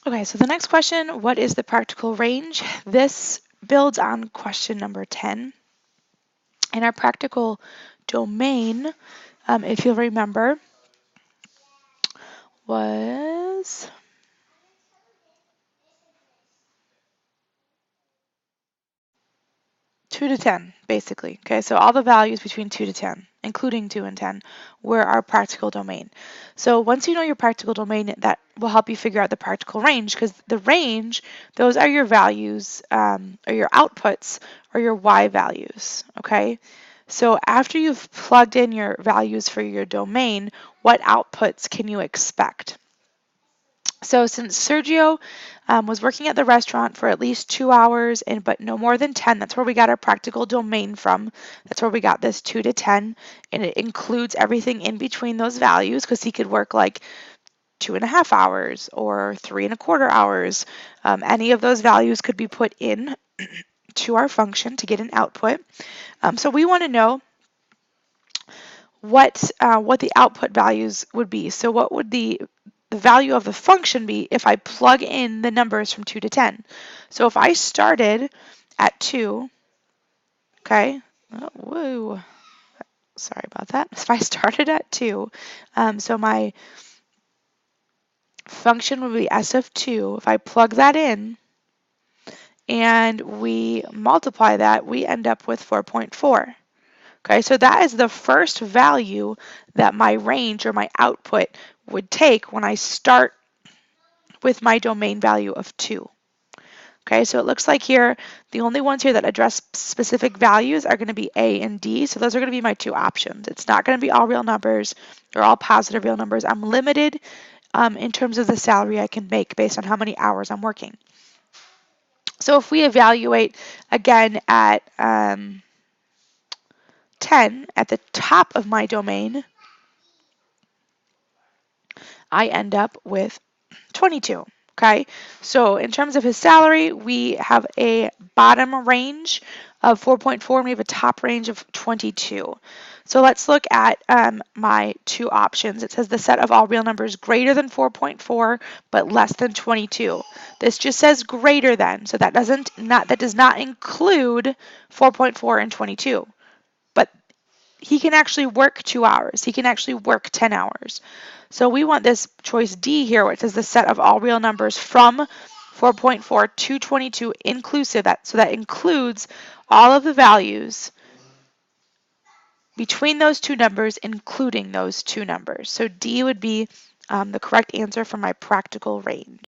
Okay, so the next question, what is the practical range? This builds on question number 10. In our practical domain, if you'll remember, was 2 to 10, basically. Okay, so all the values between 2 to 10, including 2 and 10, were our practical domain. So once you know your practical domain, that will help you figure out the practical range, because the range, those are your values, or your outputs, or your y values, okay? So after you've plugged in your values for your domain, what outputs can you expect? So since Sergio was working at the restaurant for at least 2 hours, but no more than 10, that's where we got our practical domain from. That's where we got this 2 to 10, and it includes everything in between those values, because he could work like 2.5 hours or 3.25 hours. Any of those values could be put in to our function to get an output. So we want to know what the output values would be. So what would the value of the function be if I plug in the numbers from 2 to 10? So if I started at 2, okay, oh, whoa, sorry about that. If I started at 2, so my function would be s of 2. If I plug that in and we multiply that, we end up with 4.4. Okay, so that is the first value that my range or my output would take when I start with my domain value of 2. Okay, so it looks like here, the only ones here that address specific values are going to be A and D. So those are going to be my two options. It's not going to be all real numbers or all positive real numbers. I'm limited in terms of the salary I can make based on how many hours I'm working. So if we evaluate again at 10 at the top of my domain, I end up with 22. Okay, so in terms of his salary, we have a bottom range of 4.4 and we have a top range of 22. So let's look at my two options. It says the set of all real numbers greater than 4.4 but less than 22. This just says greater than, so that does not include 4.4 and 22. But he can actually work 2 hours. He can actually work 10 hours. So we want this choice D here, which is the set of all real numbers from 4.4 to 22 inclusive. So that includes all of the values between those two numbers, including those two numbers. So D would be the correct answer for my practical range.